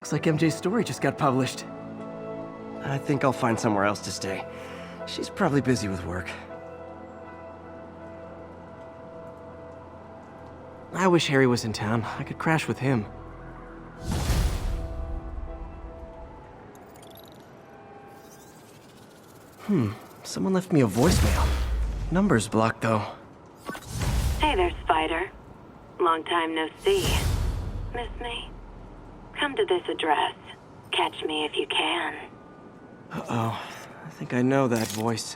Looks like MJ's story just got published. I think I'll find somewhere else to stay. She's probably busy with work. I wish Harry was in town. I could crash with him. Someone left me a voicemail. Number's blocked, though. Hey there, Spider. Long time no see. Miss me? Come to this address. Catch me if you can. Uh-oh. I think I know that voice.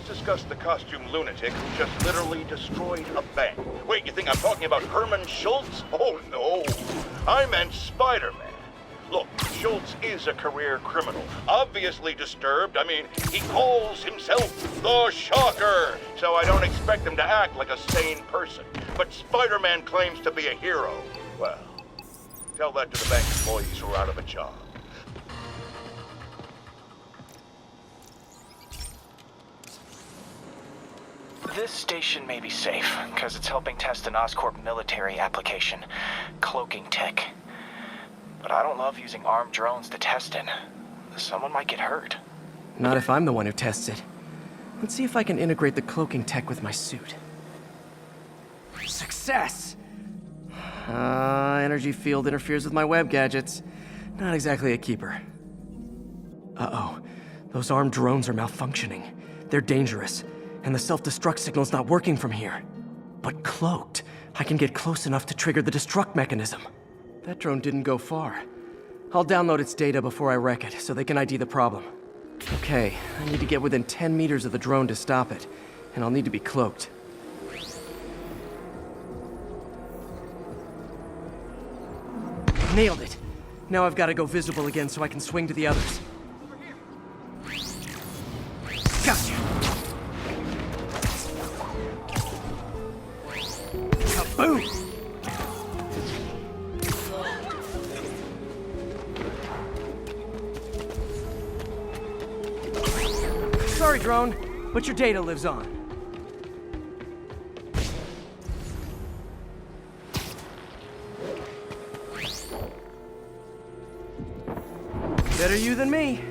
Discuss the costume lunatic who just literally destroyed a bank. Wait, you think I'm talking about Herman Schultz? Oh, no. I meant Spider-Man. Look, Schultz is a career criminal. Obviously disturbed. I mean, he calls himself the Shocker. So I don't expect him to act like a sane person. But Spider-Man claims to be a hero. Well, tell that to the bank employees who are out of a job. This station may be safe, because it's helping test an Oscorp military application, cloaking tech. But I don't love using armed drones to test it. Someone might get hurt. Not if I'm the one who tests it. Let's see if I can integrate the cloaking tech with my suit. Success! Energy field interferes with my web gadgets. Not exactly a keeper. Uh-oh. Those armed drones are malfunctioning. They're dangerous. And the self-destruct signal's not working from here. But cloaked, I can get close enough to trigger the destruct mechanism. That drone didn't go far. I'll download its data before I wreck it, so they can ID the problem. Okay, I need to get within 10 meters of the drone to stop it, and I'll need to be cloaked. Nailed it! Now I've got to go visible again so I can swing to the others. Gotcha! Boom! Sorry, drone, but your data lives on. Better you than me.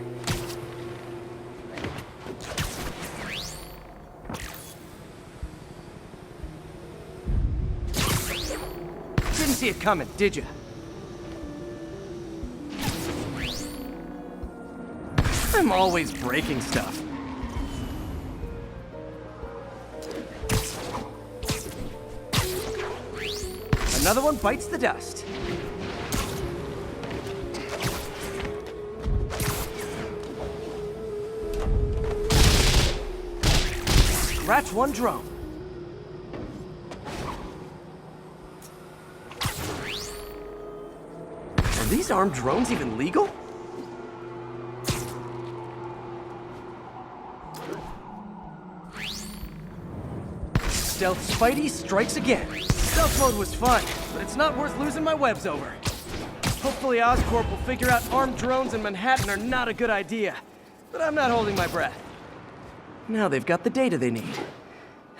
Didn't see it coming, did you? I'm always breaking stuff. Another one bites the dust. Scratch one drone. Are these armed drones even legal? Stealth Spidey strikes again. Stealth mode was fun, but it's not worth losing my webs over. Hopefully Oscorp will figure out armed drones in Manhattan are not a good idea. but I'm not holding my breath. Now they've got the data they need.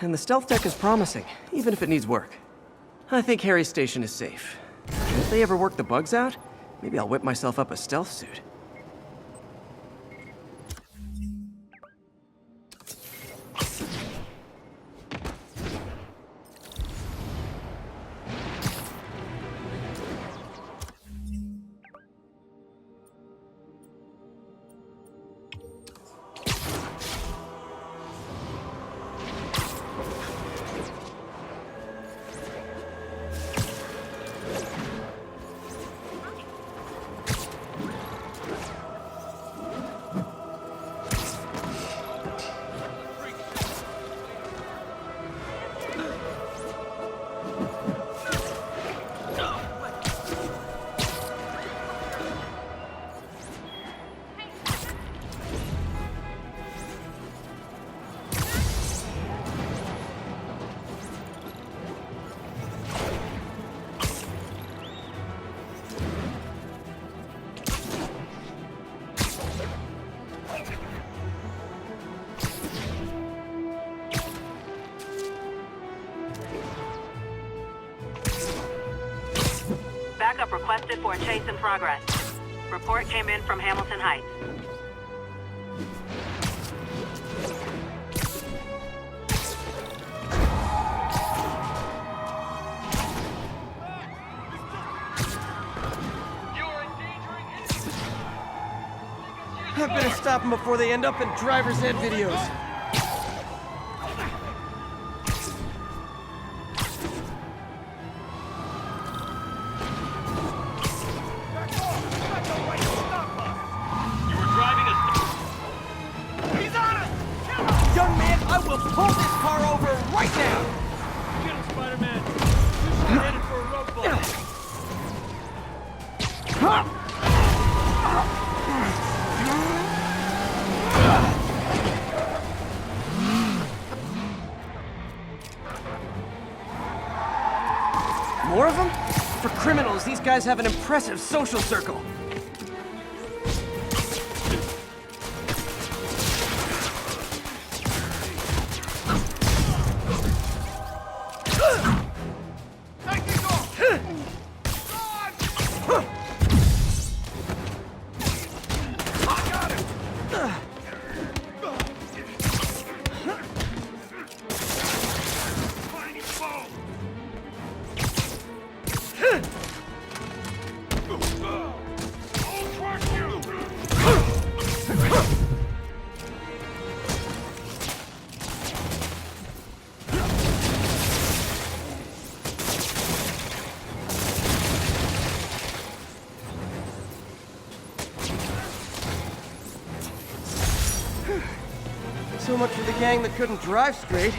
And the stealth tech is promising, even if it needs work. I think Harry's station is safe. If they ever work the bugs out, maybe I'll whip myself up a stealth suit. Backup requested for a chase in progress. Report came in from Hamilton Heights. I better stop them before they end up in driver's ed videos. Young man, I will pull this car over right now! Get him, Spider-Man! You're headed for a roadblock! More of them? For criminals, these guys have an impressive social circle. So much for the gang that couldn't drive straight.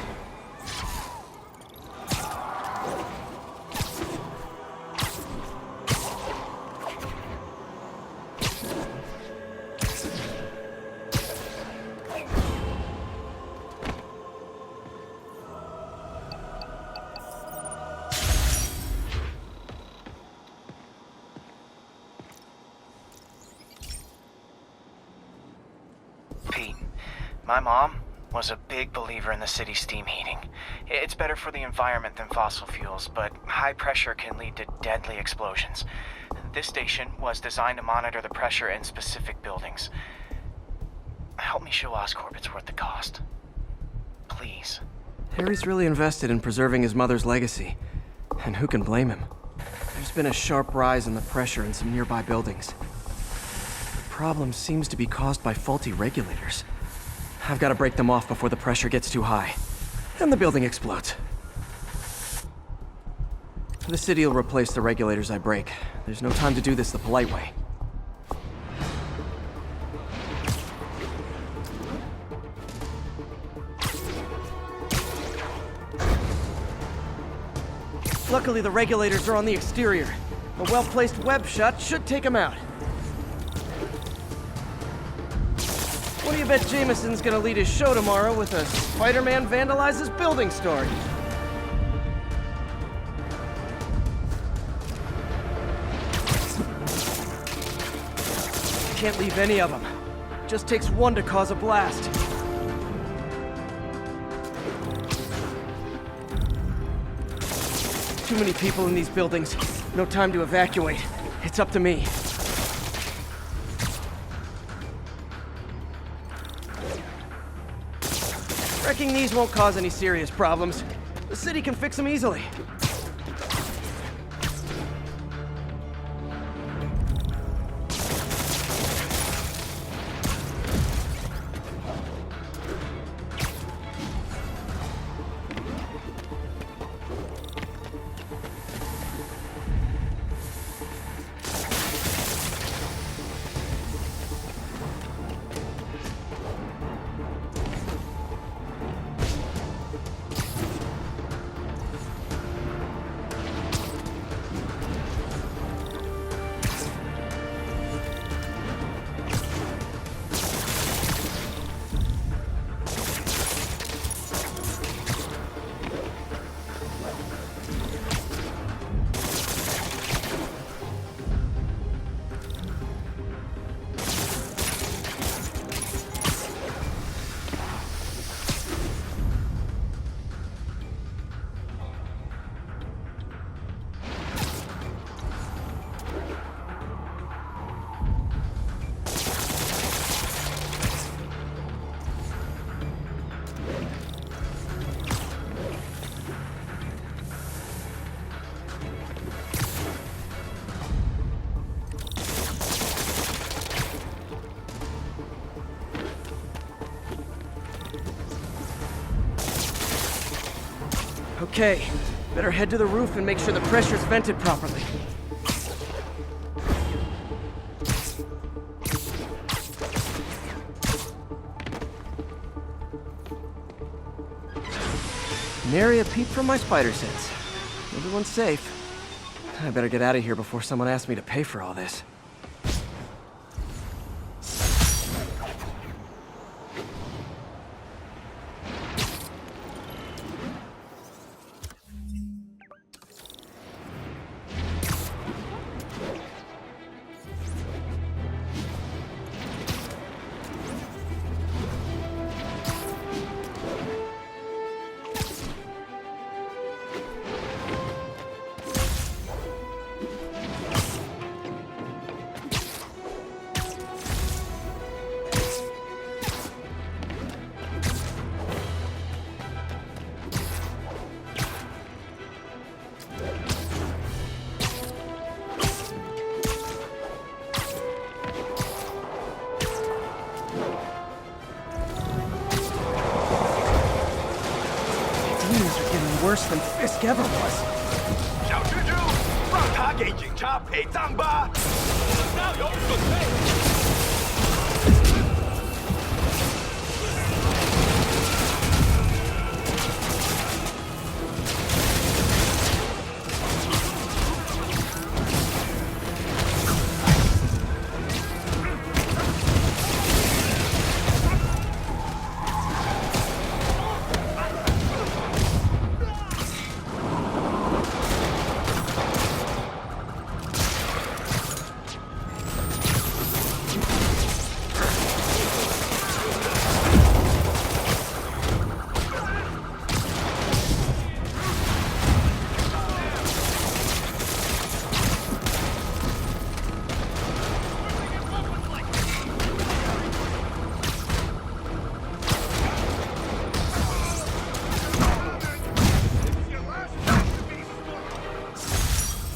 Pete, my mom was a big believer in the city's steam heating. It's better for the environment than fossil fuels, but high pressure can lead to deadly explosions. This station was designed to monitor the pressure in specific buildings. Help me show Oscorp it's worth the cost. Please. Harry's really invested in preserving his mother's legacy. And who can blame him? There's been a sharp rise in the pressure in some nearby buildings. The problem seems to be caused by faulty regulators. I've got to break them off before the pressure gets too high. And the building explodes. The city will replace the regulators I break. There's no time to do this the polite way. Luckily, the regulators are on the exterior. A well-placed web shot should take them out. What do you bet Jameson's gonna lead his show tomorrow with a Spider-Man vandalizes building story? Can't leave any of them. just takes one to cause a blast. Too many people in these buildings. No time to evacuate. It's up to me. Wrecking these won't cause any serious problems. The city can fix them easily. Okay, better head to the roof and make sure the pressure's vented properly. Nary a peep from my spider sense. Everyone's safe. I better get out of here before someone asks me to pay for all this. Worse than Fisk ever was. 小蜘蛛，让他给警察陪葬吧！加油，准备！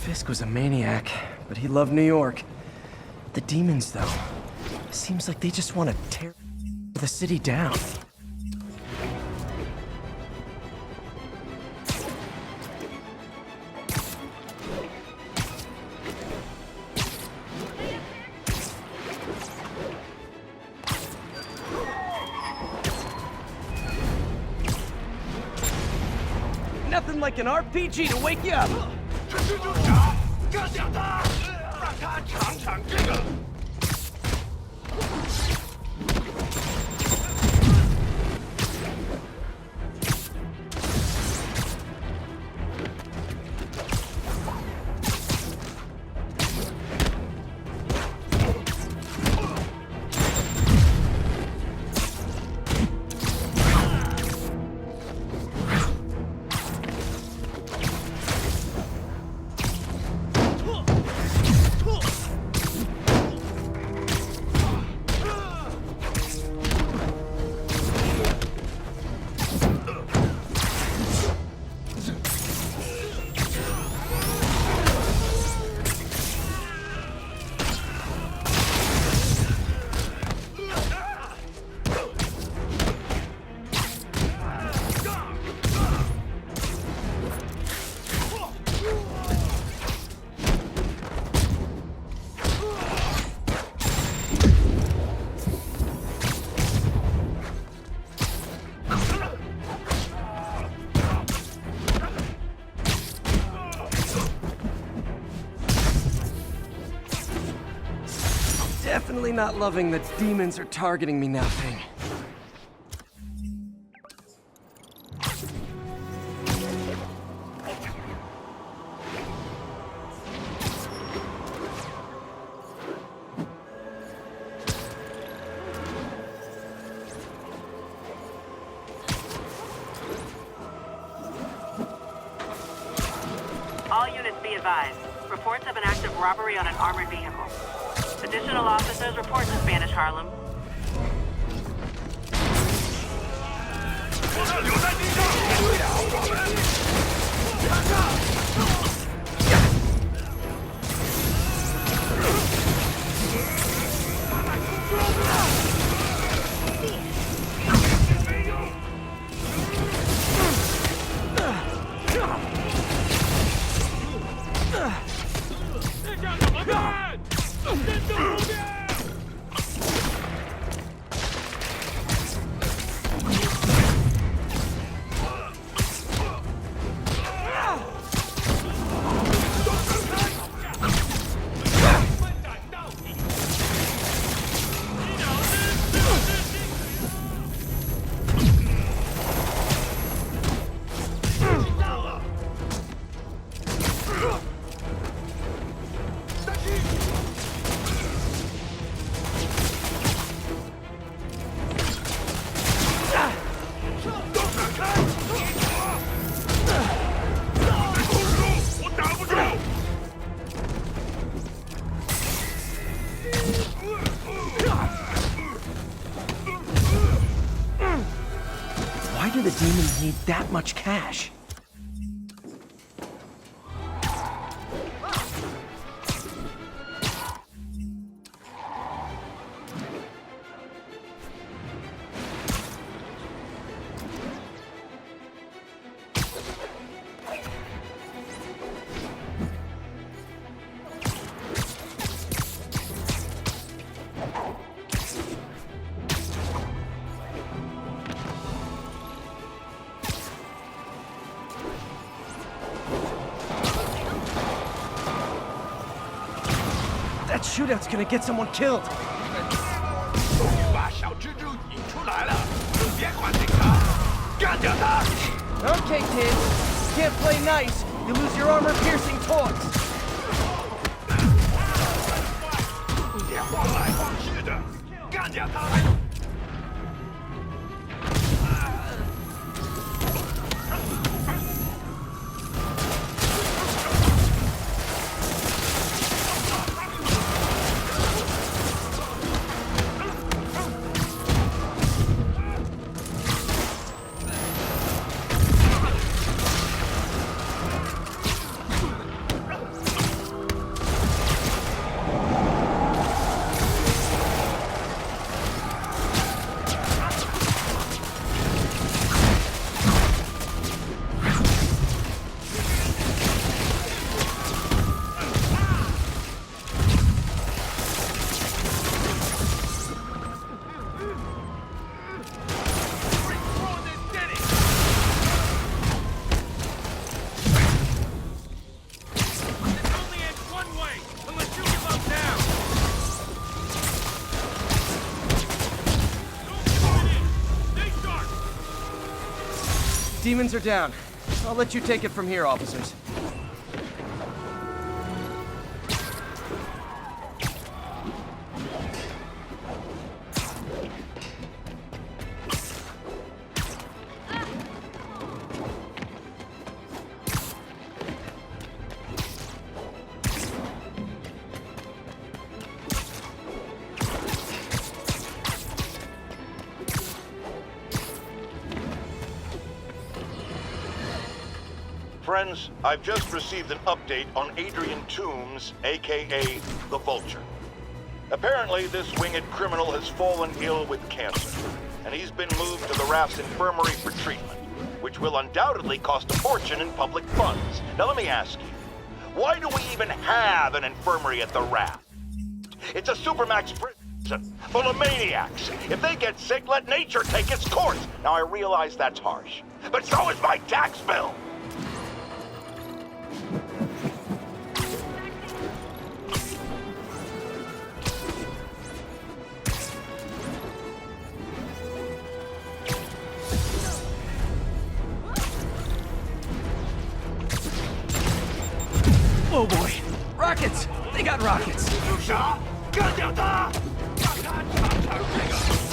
Fisk was a maniac, but he loved New York. The demons, though, seems like they just want to tear the city down. Nothing like an RPG to wake you up. 蜘蛛侠，割掉他，让他尝尝这个。 Ugh. Definitely not loving that demons are targeting me now thing. All units be advised. Reports of an active robbery on an armored vehicle. Additional officers report to Spanish Harlem. 我这留在地上，对呀，我们看看。这下怎么办？跟着后面！ Why do the demons need that much cash? That shootout's gonna get someone killed. 把小蜘蛛引出来了，别管警察，干掉他！ Okay, kid. Can't play nice. You lose your armor-piercing toys. 别晃来晃去的，干掉他！ Demons are down. I'll let you take it from here, officers. Friends, I've just received an update on Adrian Toombs, aka the Vulture. Apparently, this winged criminal has fallen ill with cancer, and he's been moved to the RAF's infirmary for treatment, which will undoubtedly cost a fortune in public funds. Now let me ask you, why do we even have an infirmary at the RAF? It's a supermax prison full of maniacs. If they get sick, let nature take its course. Now I realize that's harsh, but so is my tax bill. Oh boy! Rockets! They got rockets! 啥？干掉他！让他尝尝这个。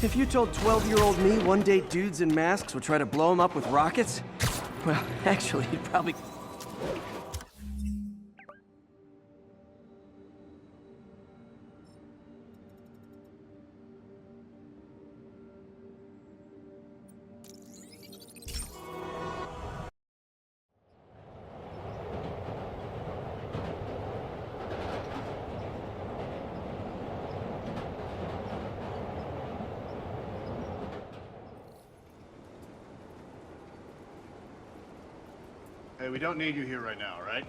If you told 12-year-old me one day dudes in masks would try to blow him up with rockets, well, actually, he'd probably... Hey, we don't need you here right now, all right?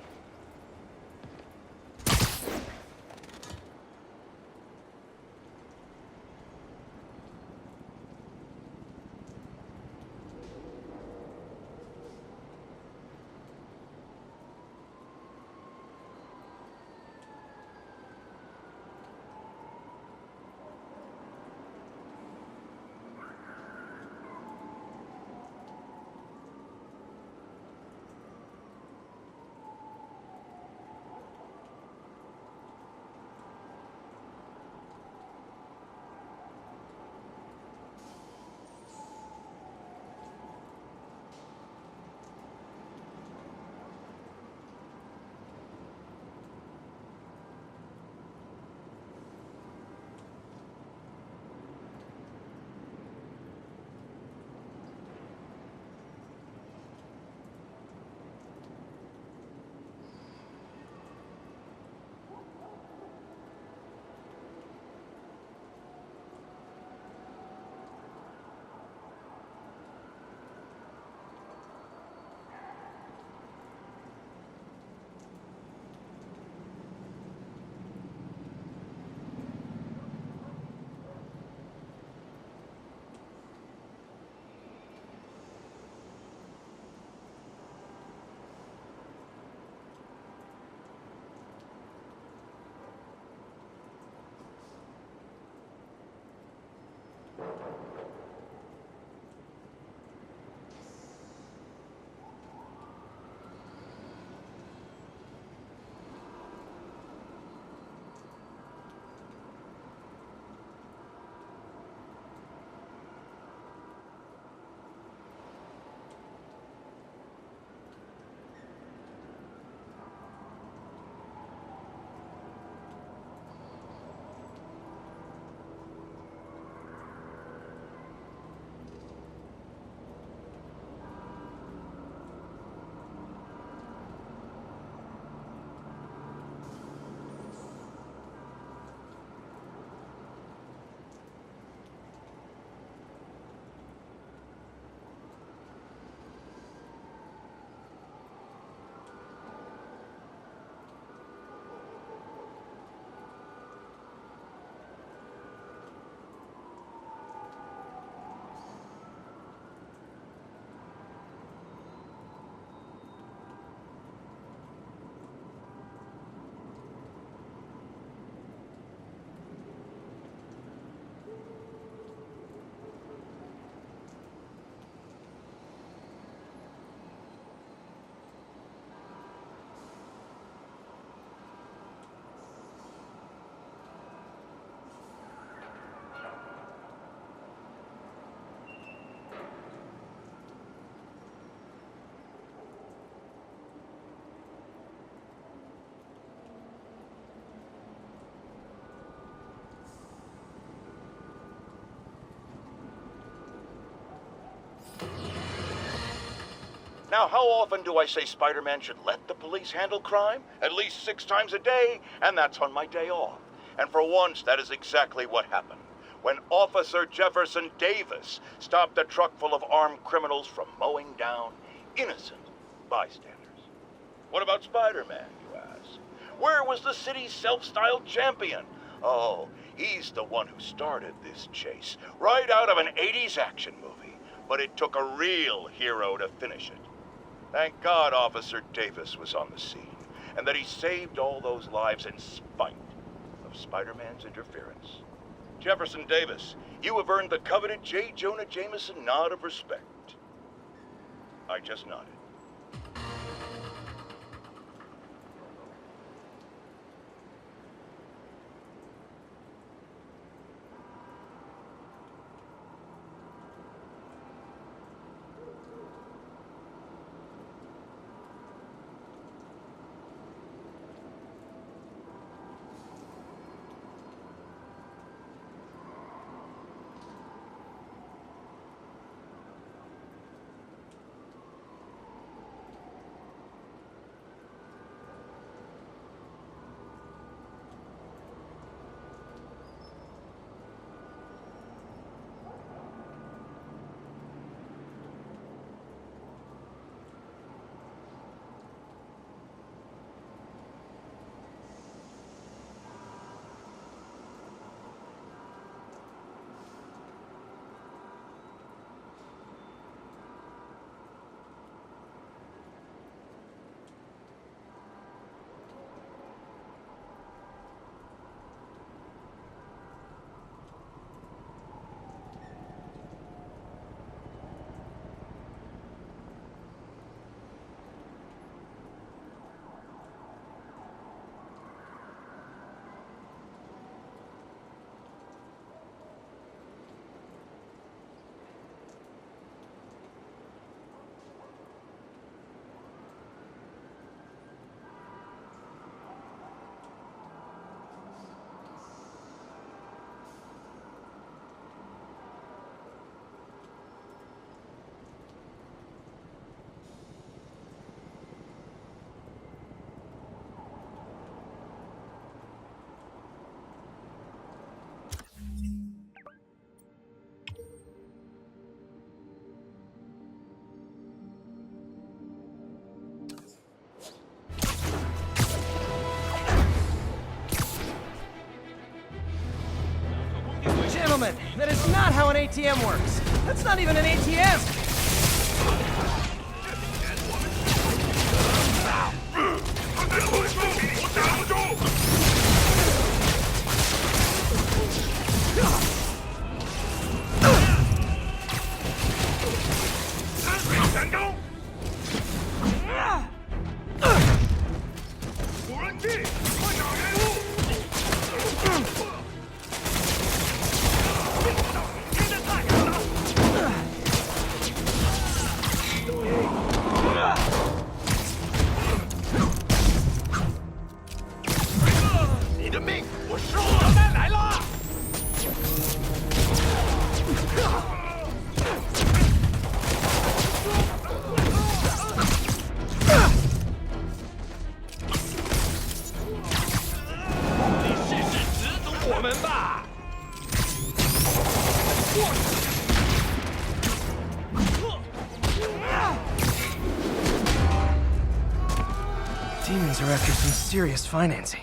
Now, how often do I say Spider-Man should let the police handle crime? At least 6 times a day, and that's on my day off. And for once, that is exactly what happened. When Officer Jefferson Davis stopped a truck full of armed criminals from mowing down innocent bystanders. What about Spider-Man, you ask? Where was the city's self-styled champion? Oh, he's the one who started this chase, right out of an 80s action movie. But it took a real hero to finish it. Thank God Officer Davis was on the scene, and that he saved all those lives in spite of Spider-Man's interference. Jefferson Davis, you have earned the coveted J. Jonah Jameson nod of respect. I just nodded. Gentlemen, that is not how an ATM works. That's not even an ATM. Demons are after some serious financing.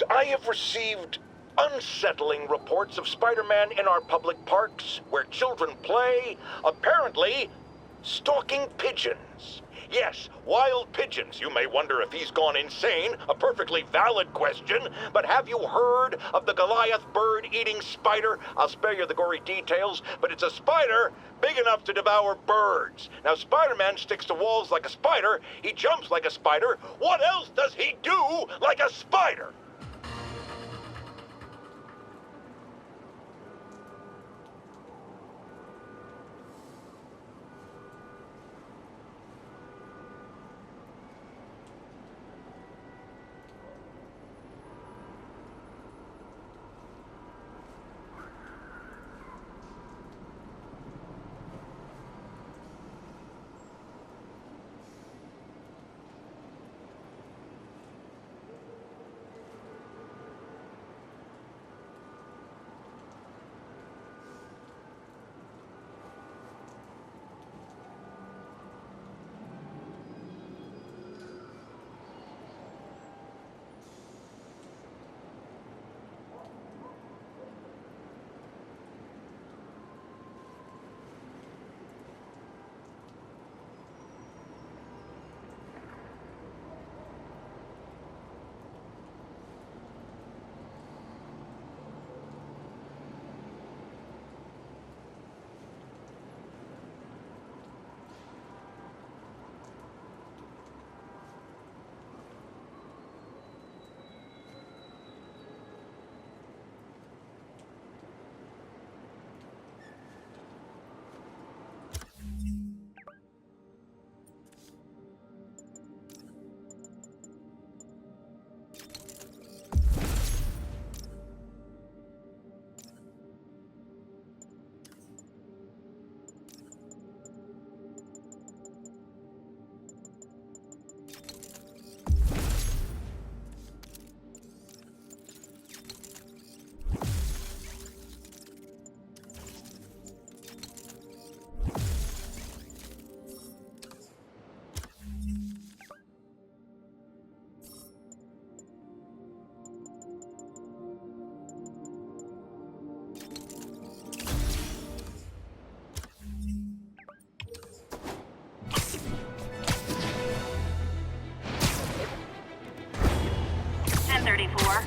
Yes, I have received unsettling reports of Spider-Man in our public parks, where children play, apparently stalking pigeons. Yes, wild pigeons. You may wonder if he's gone insane, a perfectly valid question, but have you heard of the Goliath bird-eating spider? I'll spare you the gory details, but it's a spider big enough to devour birds. Now, Spider-Man sticks to walls like a spider, he jumps like a spider. What else does he do like a spider?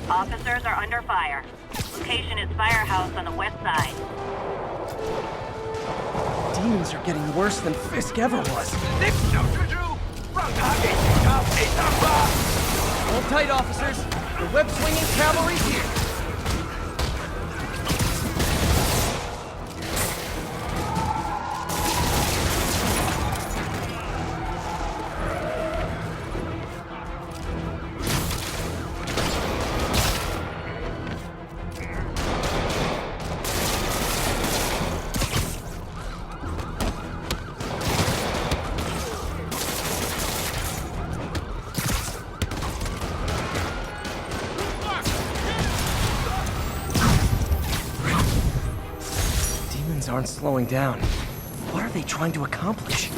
Officers are under fire. Location is Firehouse on the west side. Demons are getting worse than Fisk ever was. Hold tight, officers. The web-swinging cavalry's here. Aren't slowing down. What are they trying to accomplish?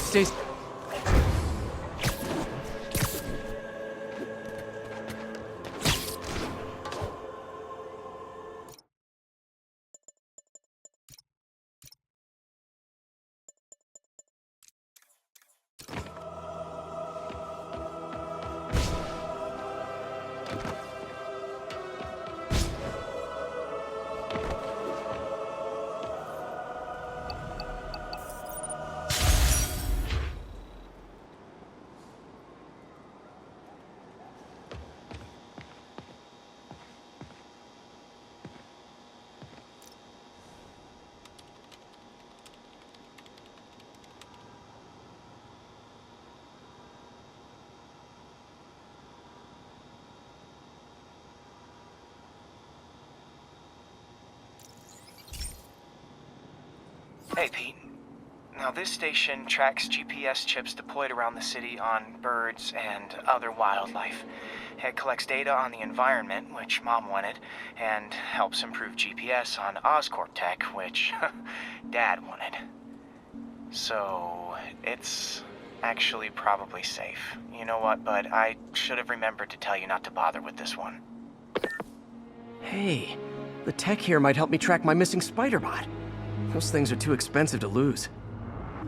Stacy. Hey, Pete. Now, this station tracks GPS chips deployed around the city on birds and other wildlife. It collects data on the environment, which Mom wanted, and helps improve GPS on Oscorp tech, which Dad wanted. So, it's actually probably safe. You know what, bud? I should have remembered to tell you not to bother with this one. Hey, the tech here might help me track my missing spider bot. Those things are too expensive to lose.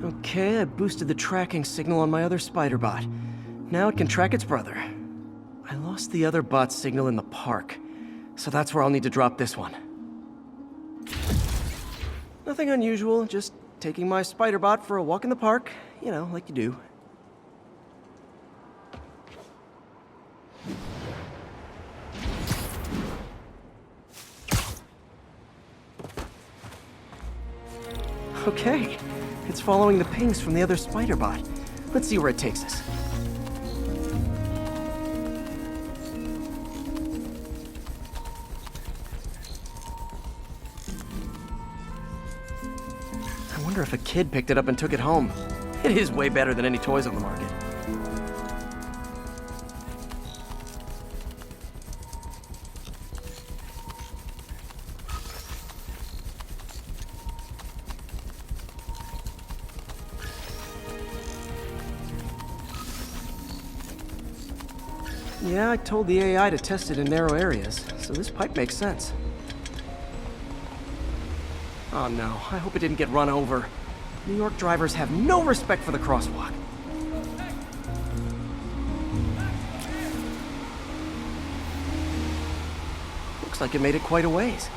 Okay, I boosted the tracking signal on my other spider bot. Now it can track its brother. I lost the other bot's signal in the park, so that's where I'll need to drop this one. Nothing unusual, just taking my spider bot for a walk in the park, you know, like you do. Okay, it's following the pings from the other spider bot. Let's see where it takes us. I wonder if a kid picked it up and took it home. It is way better than any toys on the market. Yeah, I told the AI to test it in narrow areas, so this pipe makes sense. Oh no, I hope it didn't get run over. New York drivers have no respect for the crosswalk. Looks like it made it quite a ways.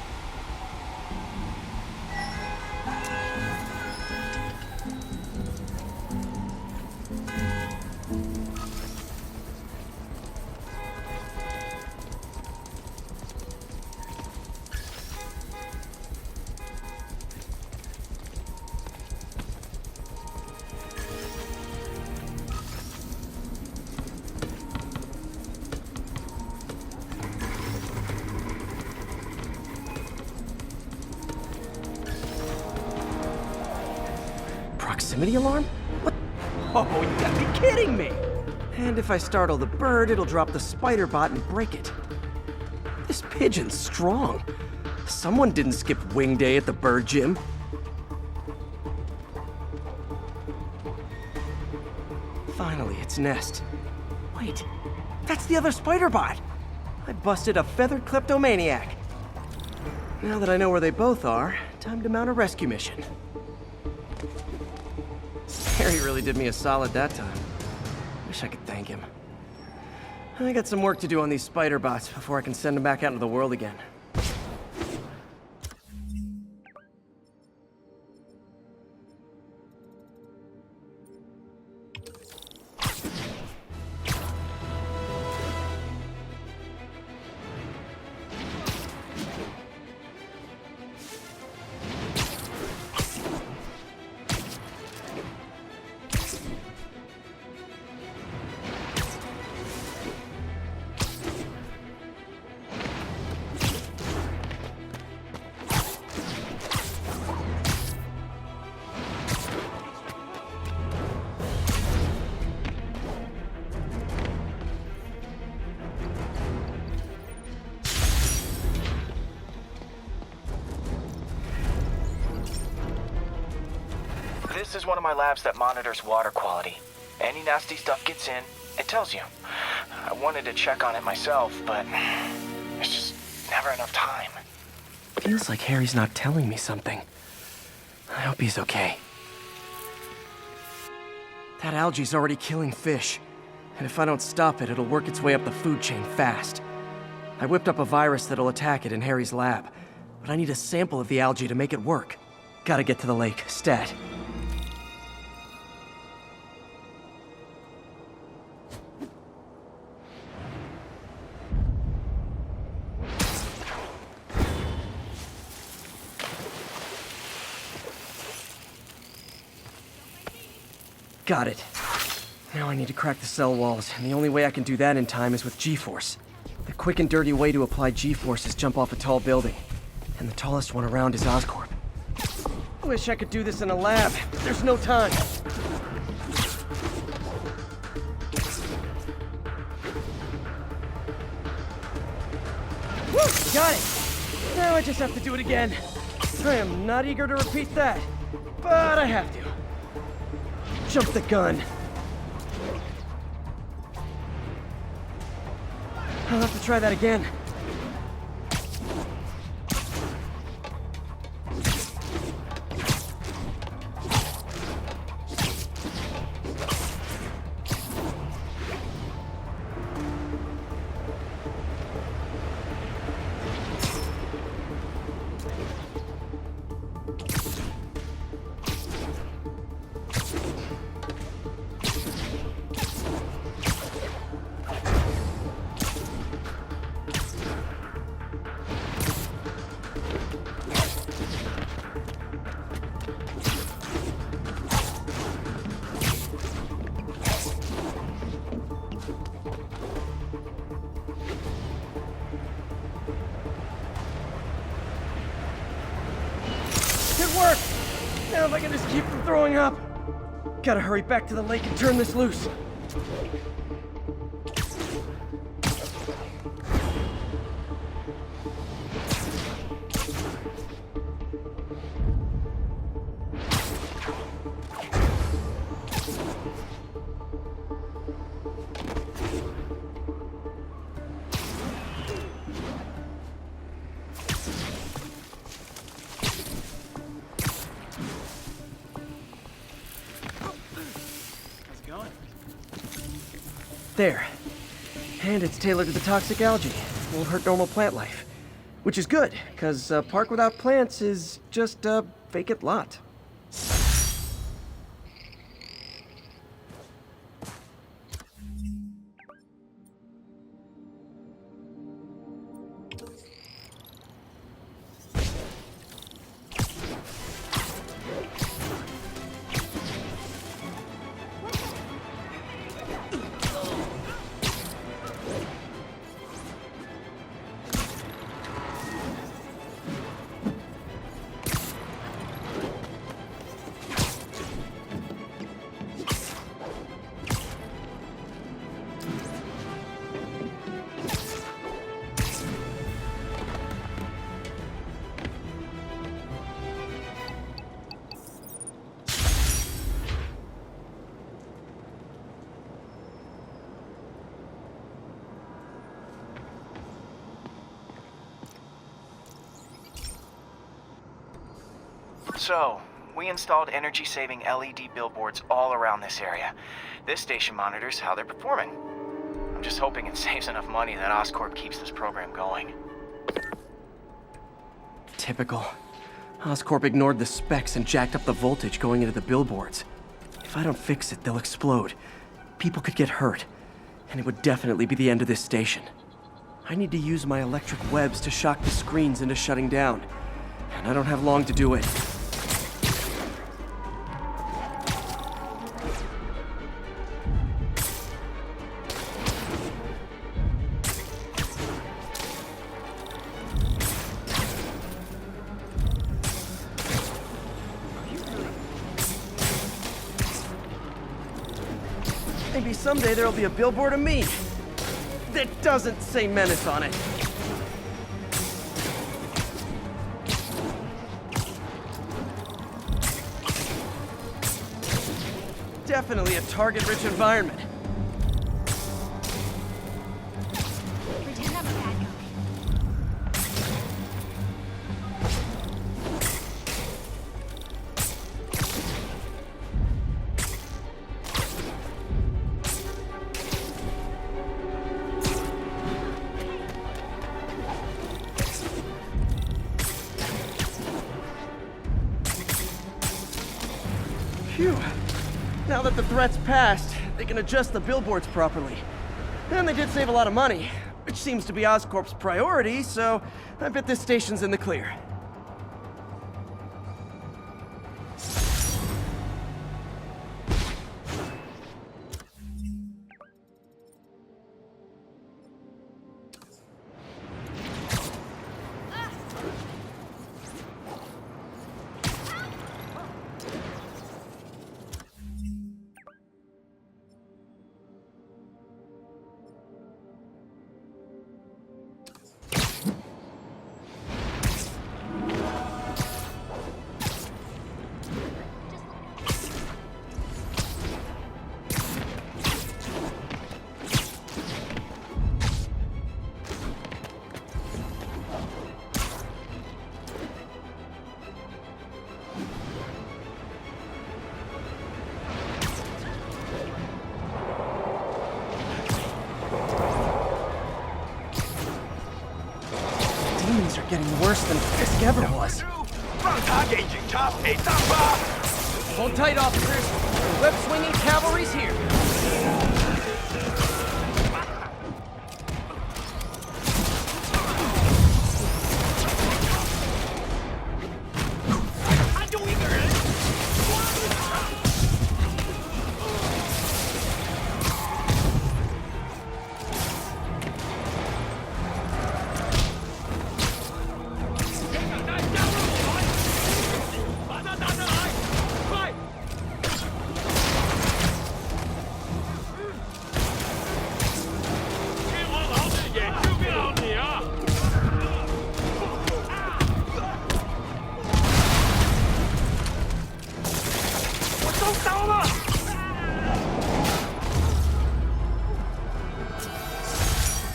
Proximity alarm? What? Oh, you gotta be kidding me! And if I startle the bird, it'll drop the spider bot and break it. This pigeon's strong. Someone didn't skip wing day at the bird gym. Finally, its nest. Wait, that's the other spider bot! I busted a feathered kleptomaniac. Now that I know where they both are, time to mount a rescue mission. Harry really did me a solid that time. Wish I could thank him. I got some work to do on these spider bots before I can send them back out into the world again. This is one of my labs that monitors water quality. Any nasty stuff gets in, it tells you. I wanted to check on it myself, but there's just never enough time. Feels like Harry's not telling me something. I hope he's okay. That algae's already killing fish. And if I don't stop it, it'll work its way up the food chain fast. I whipped up a virus that'll attack it in Harry's lab. But I need a sample of the algae to make it work. Gotta get to the lake, stat. Got it. Now I need to crack the cell walls, and the only way I can do that in time is with G-Force. The quick and dirty way to apply G-Force is jump off a tall building. And the tallest one around is Oscorp. Wish I could do this in a lab, but there's no time. Woo! Got it! Now I just have to do it again. I am not eager to repeat that, but I have to. Jump the gun. I'll have to try that again. It worked! Now if I can just keep from throwing up. Gotta hurry back to the lake and turn this loose. There. And it's tailored to the toxic algae. Won't hurt normal plant life. Which is good, because a park without plants is just a vacant lot. So, we installed energy-saving LED billboards all around this area. This station monitors how they're performing. I'm just hoping it saves enough money that Oscorp keeps this program going. Typical. Oscorp ignored the specs and jacked up the voltage going into the billboards. If I don't fix it, they'll explode. People could get hurt. And it would definitely be the end of this station. I need to use my electric webs to shock the screens into shutting down. And I don't have long to do it. Maybe someday there'll be a billboard of me that doesn't say Menace on it. Definitely a target-rich environment. Pretend I'm a bad guy. Phew. Now that the threat's passed, they can adjust the billboards properly. And they did save a lot of money, which seems to be Oscorp's priority, so I bet this station's in the clear. getting worse than Fisk ever was. 让他给警察赔账吧！ Hold tight, officers. The web-swinging cavalry's here.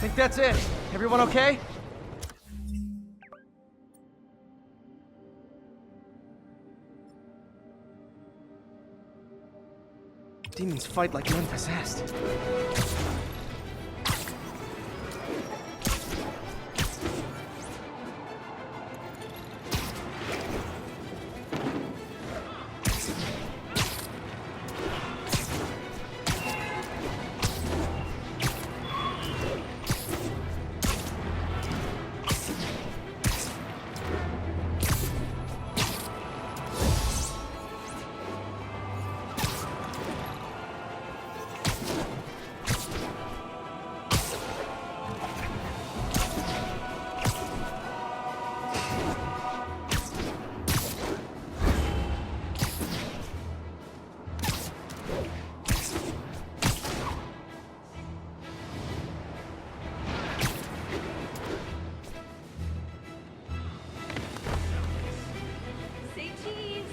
Think that's it. Everyone okay? Demons fight like men possessed. Say cheese.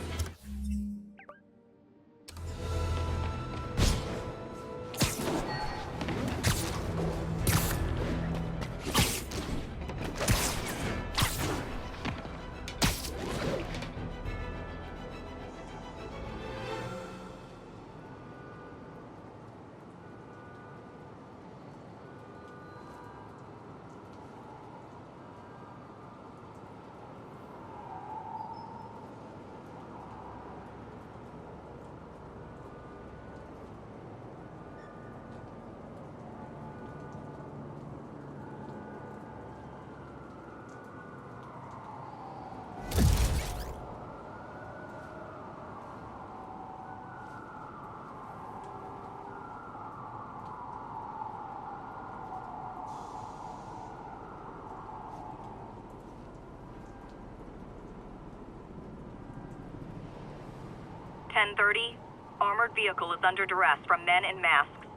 Armored vehicle is under duress from men in masks.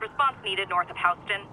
Response needed north of Houston.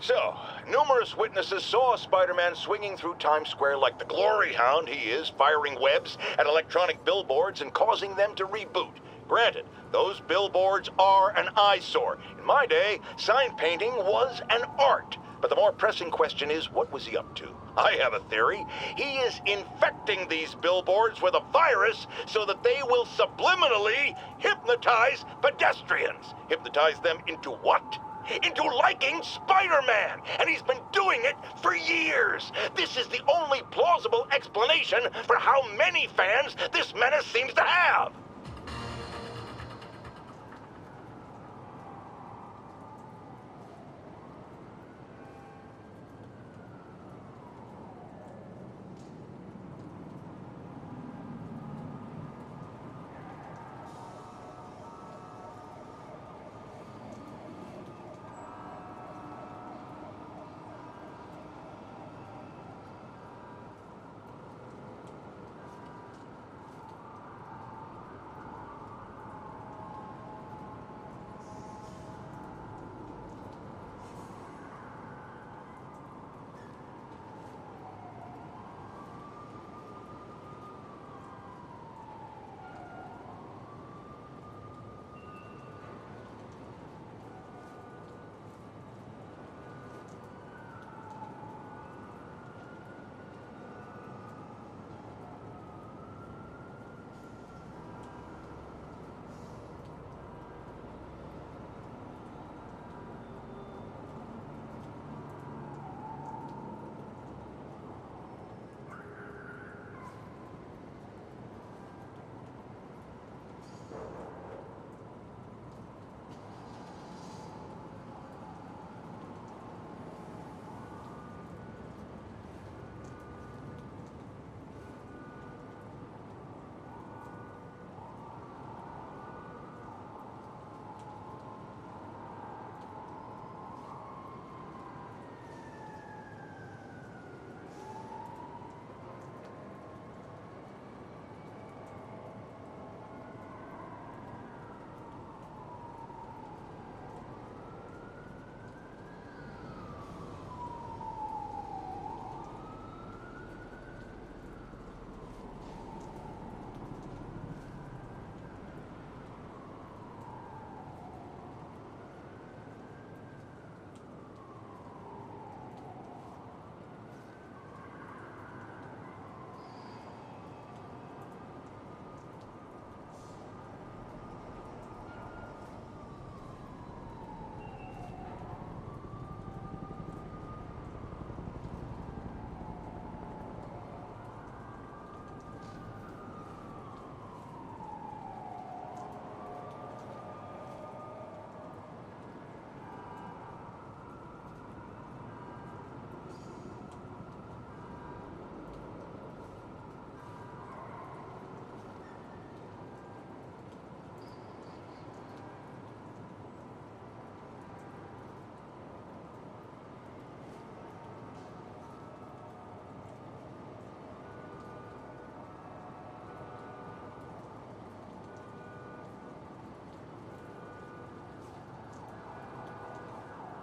So, numerous witnesses saw Spider-Man swinging through Times Square like the glory hound he is, firing webs at electronic billboards and causing them to reboot. Granted, those billboards are an eyesore. In my day, sign painting was an art. But the more pressing question is, what was he up to? I have a theory. He is infecting these billboards with a virus so that they will subliminally hypnotize pedestrians. Hypnotize them into what? Into liking Spider-Man! And he's been doing it for years! This is the only plausible explanation for how many fans this menace seems to have!